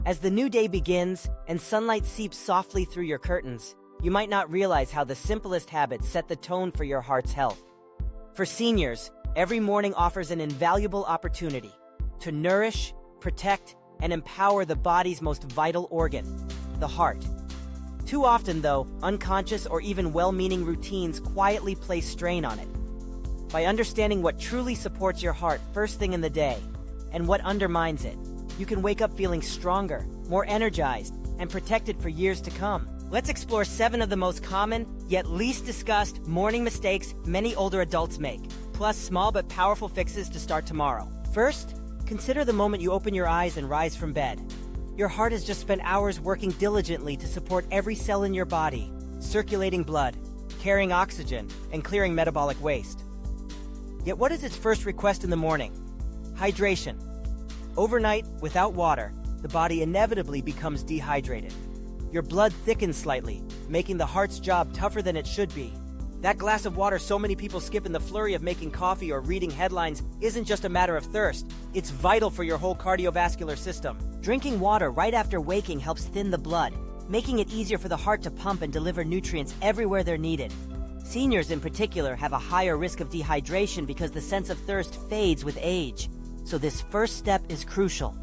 As the new day begins and sunlight seeps softly through your curtains, you might not realize how the simplest habits set the tone for your heart's health. For seniors, every morning offers an invaluable opportunity to nourish, protect, and empower the body's most vital organ, the heart. Too often, though, unconscious or even well-meaning routines quietly place strain on it. By understanding what truly supports your heart first thing in the day, and what undermines it, you can wake up feeling stronger, more energized, and protected for years to come. Let's explore 7 of the most common, yet least discussed, morning mistakes many older adults make, plus small but powerful fixes to start tomorrow. First, consider the moment you open your eyes and rise from bed. Your heart has just spent hours working diligently to support every cell in your body, circulating blood, carrying oxygen, and clearing metabolic waste. Yet what is its first request in the morning? Hydration. Overnight, without water, the body inevitably becomes dehydrated. Your blood thickens slightly, making the heart's job tougher than it should be. That glass of water so many people skip in the flurry of making coffee or reading headlines isn't just a matter of thirst. It's vital for your whole cardiovascular system. Drinking water right after waking helps thin the blood, making it easier for the heart to pump and deliver nutrients everywhere they're needed. Seniors in particular have a higher risk of dehydration because the sense of thirst fades with age, so this first step is crucial.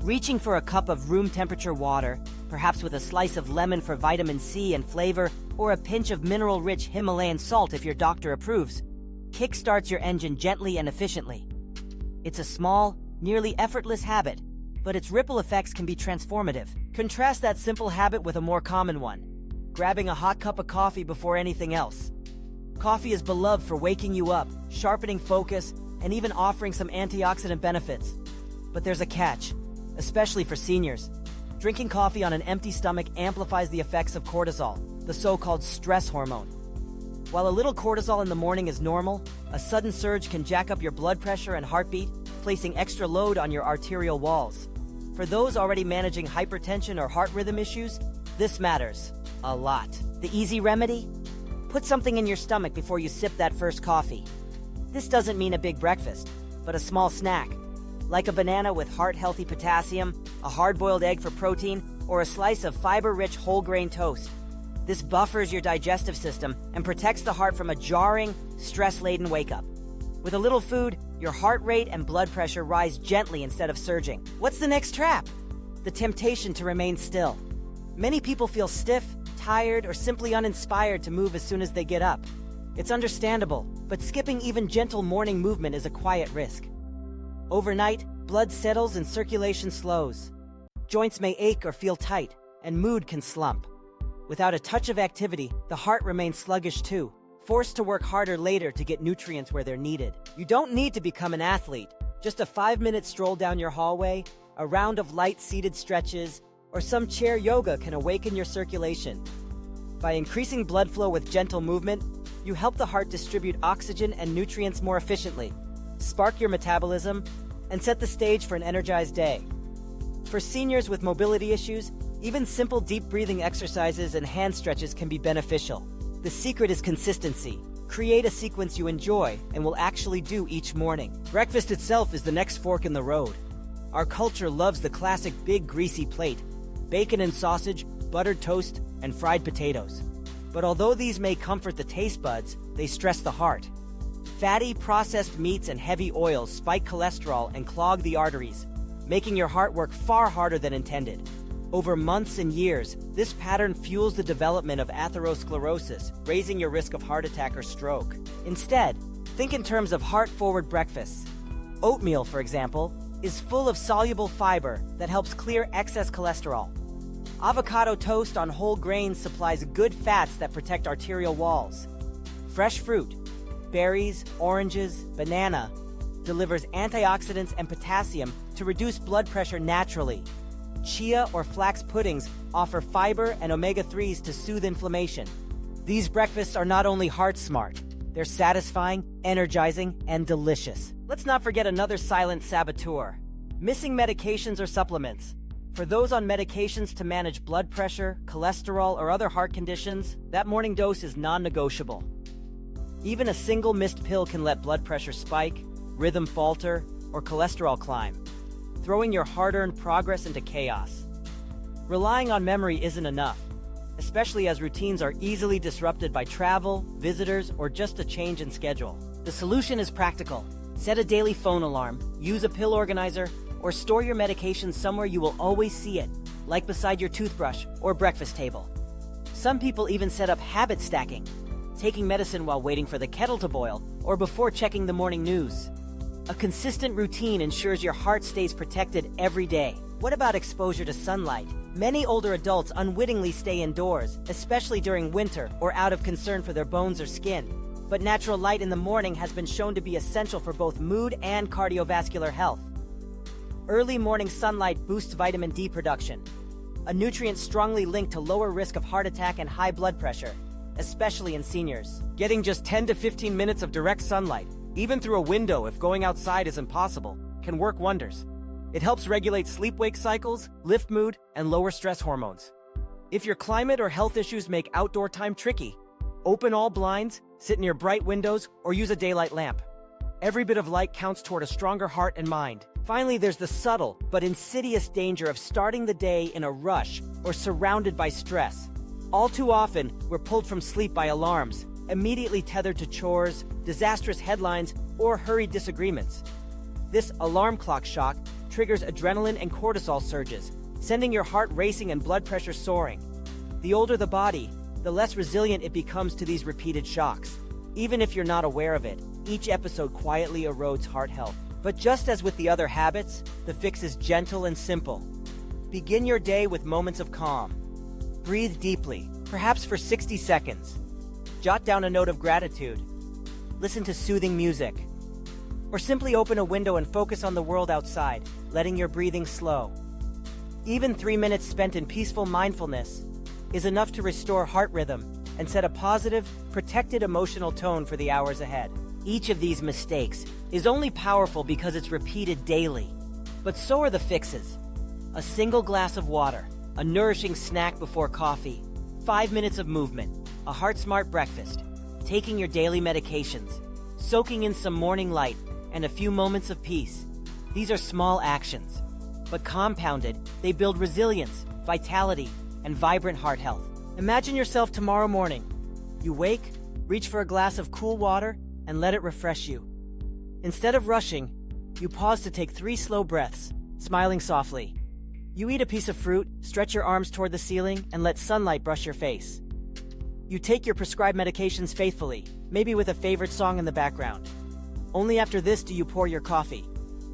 Reaching for a cup of room temperature water, perhaps with a slice of lemon for vitamin C and flavor, or a pinch of mineral-rich Himalayan salt if your doctor approves, kickstarts your engine gently and efficiently. It's a small, nearly effortless habit, but its ripple effects can be transformative. Contrast that simple habit with a more common one, grabbing a hot cup of coffee before anything else. Coffee is beloved for waking you up, sharpening focus, and even offering some antioxidant benefits. But there's a catch, especially for seniors. Drinking coffee on an empty stomach amplifies the effects of cortisol, the so-called stress hormone. While a little cortisol in the morning is normal, a sudden surge can jack up your blood pressure and heartbeat, placing extra load on your arterial walls. For those already managing hypertension or heart rhythm issues, this matters a lot. The easy remedy? Put something in your stomach before you sip that first coffee. This doesn't mean a big breakfast, but a small snack, like a banana with heart-healthy potassium, a hard-boiled egg for protein, or a slice of fiber-rich whole-grain toast. This buffers your digestive system and protects the heart from a jarring, stress-laden wake-up. With a little food, your heart rate and blood pressure rise gently instead of surging. What's the next trap? The temptation to remain still. Many people feel stiff, tired, or simply uninspired to move as soon as they get up. It's understandable, but skipping even gentle morning movement is a quiet risk. Overnight, blood settles and circulation slows. Joints may ache or feel tight, and mood can slump. Without a touch of activity, the heart remains sluggish too, forced to work harder later to get nutrients where they're needed. You don't need to become an athlete. Just a 5-minute stroll down your hallway, a round of light seated stretches, or some chair yoga can awaken your circulation. By increasing blood flow with gentle movement, you help the heart distribute oxygen and nutrients more efficiently, spark your metabolism, and set the stage for an energized day. For seniors with mobility issues, even simple deep breathing exercises and hand stretches can be beneficial. The secret is consistency. Create a sequence you enjoy and will actually do each morning. Breakfast itself is the next fork in the road. Our culture loves the classic big greasy plate, bacon and sausage, buttered toast, and fried potatoes. But although these may comfort the taste buds, they stress the heart. Fatty, processed meats and heavy oils spike cholesterol and clog the arteries, making your heart work far harder than intended. Over months and years, this pattern fuels the development of atherosclerosis, raising your risk of heart attack or stroke. Instead, think in terms of heart-forward breakfasts. Oatmeal, for example, is full of soluble fiber that helps clear excess cholesterol. Avocado toast on whole grains supplies good fats that protect arterial walls. Fresh fruit, berries, oranges, banana, delivers antioxidants and potassium to reduce blood pressure naturally. Chia or flax puddings offer fiber and omega-3s to soothe inflammation. These breakfasts are not only heart-smart, they're satisfying, energizing, and delicious. Let's not forget another silent saboteur: missing medications or supplements. For those on medications to manage blood pressure, cholesterol, or other heart conditions, that morning dose is non-negotiable. Even a single missed pill can let blood pressure spike, rhythm falter, or cholesterol climb. throwing your hard-earned progress into chaos. Relying on memory isn't enough, especially as routines are easily disrupted by travel, visitors, or just a change in schedule. The solution is practical. Set a daily phone alarm, use a pill organizer, or store your medication somewhere you will always see it, like beside your toothbrush or breakfast table. Some people even set up habit stacking, taking medicine while waiting for the kettle to boil or before checking the morning news. A consistent routine ensures your heart stays protected every day. What about exposure to sunlight? Many older adults unwittingly stay indoors, especially during winter or out of concern for their bones or skin. But natural light in the morning has been shown to be essential for both mood and cardiovascular health. Early morning sunlight boosts vitamin D production, a nutrient strongly linked to lower risk of heart attack and high blood pressure, especially in seniors. Getting just 10 to 15 minutes of direct sunlight, even through a window if going outside is impossible, can work wonders. It helps regulate sleep-wake cycles, lift mood, and lower stress hormones. If your climate or health issues make outdoor time tricky, open all blinds, sit near bright windows, or use a daylight lamp. Every bit of light counts toward a stronger heart and mind. Finally, there's the subtle but insidious danger of starting the day in a rush or surrounded by stress. All too often, we're pulled from sleep by alarms, immediately tethered to chores, disastrous headlines, or hurried disagreements. This alarm clock shock triggers adrenaline and cortisol surges, sending your heart racing and blood pressure soaring. The older the body, the less resilient it becomes to these repeated shocks. Even if you're not aware of it, each episode quietly erodes heart health. But just as with the other habits, the fix is gentle and simple. Begin your day with moments of calm. Breathe deeply, perhaps for 60 seconds. Jot down a note of gratitude. Listen to soothing music. Or simply open a window and focus on the world outside, letting your breathing slow. Even 3 minutes spent in peaceful mindfulness is enough to restore heart rhythm and set a positive, protected emotional tone for the hours ahead. Each of these mistakes is only powerful because it's repeated daily. But so are the fixes. A single glass of water, a nourishing snack before coffee, 5 minutes of movement, a heart-smart breakfast, taking your daily medications, soaking in some morning light, and a few moments of peace. These are small actions, but compounded, they build resilience, vitality, and vibrant heart health. Imagine yourself tomorrow morning. You wake, reach for a glass of cool water, and let it refresh you. Instead of rushing, you pause to take 3 slow breaths, smiling softly. You eat a piece of fruit, stretch your arms toward the ceiling, and let sunlight brush your face. You take your prescribed medications faithfully, maybe with a favorite song in the background. Only after this do you pour your coffee,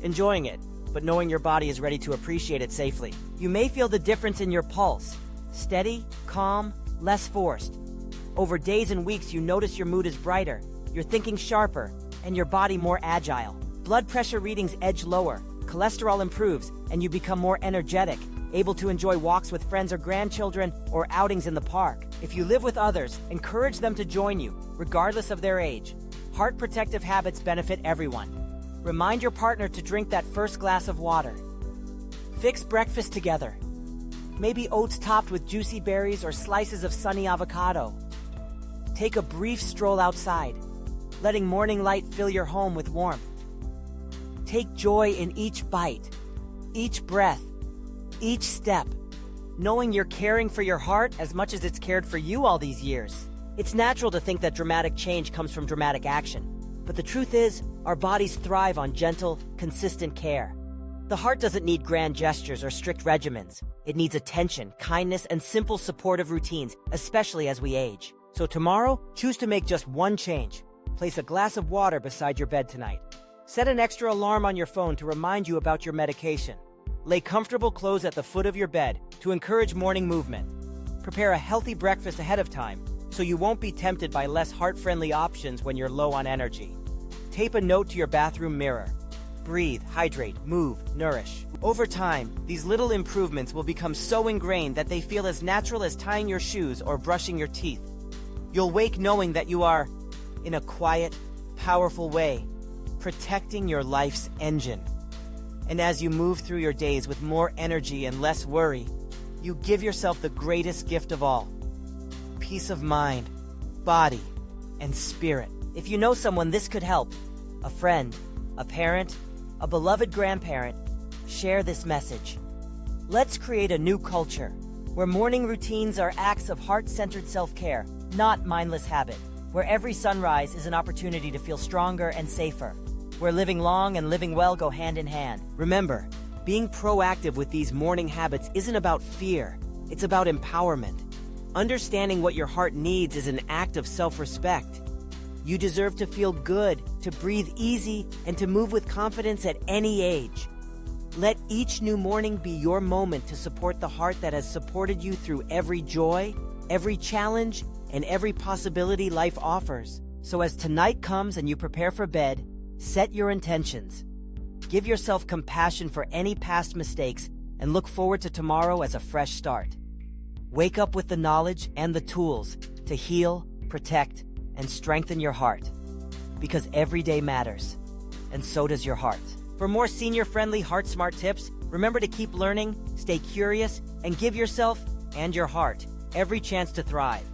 enjoying it, but knowing your body is ready to appreciate it safely. You may feel the difference in your pulse, steady, calm, less forced. Over days and weeks, you notice your mood is brighter, your thinking sharper, and your body more agile. Blood pressure readings edge lower, cholesterol improves, and you become more energetic, able to enjoy walks with friends or grandchildren or outings in the park. If you live with others, encourage them to join you, regardless of their age. Heart protective habits benefit everyone. Remind your partner to drink that first glass of water. Fix breakfast together. Maybe oats topped with juicy berries or slices of sunny avocado. Take a brief stroll outside, letting morning light fill your home with warmth. Take joy in each bite, each breath, each step, knowing you're caring for your heart as much as it's cared for you all these years. It's natural to think that dramatic change comes from dramatic action, but the truth is, our bodies thrive on gentle, consistent care. The heart doesn't need grand gestures or strict regimens. It needs attention, kindness, and simple supportive routines, especially as we age. So tomorrow, choose to make just one change. Place a glass of water beside your bed tonight. Set an extra alarm on your phone to remind you about your medication. Lay comfortable clothes at the foot of your bed to encourage morning movement. Prepare a healthy breakfast ahead of time so you won't be tempted by less heart-friendly options when you're low on energy. Tape a note to your bathroom mirror. Breathe, hydrate, move, nourish. Over time, these little improvements will become so ingrained that they feel as natural as tying your shoes or brushing your teeth. You'll wake knowing that you are, in a quiet, powerful way, protecting your life's engine. And as you move through your days with more energy and less worry, you give yourself the greatest gift of all: peace of mind, body, and spirit. If you know someone this could help, a friend, a parent, a beloved grandparent, share this message. Let's create a new culture where morning routines are acts of heart-centered self-care, not mindless habit, where every sunrise is an opportunity to feel stronger and safer, where living long and living well go hand in hand. Remember, being proactive with these morning habits isn't about fear, it's about empowerment. Understanding what your heart needs is an act of self-respect. You deserve to feel good, to breathe easy, and to move with confidence at any age. Let each new morning be your moment to support the heart that has supported you through every joy, every challenge, and every possibility life offers. So as tonight comes and you prepare for bed, set your intentions. Give yourself compassion for any past mistakes and look forward to tomorrow as a fresh start. Wake up with the knowledge and the tools to heal, protect, and strengthen your heart. Because every day matters, and so does your heart. For more senior-friendly heart-smart tips, remember to keep learning, stay curious, and give yourself and your heart every chance to thrive.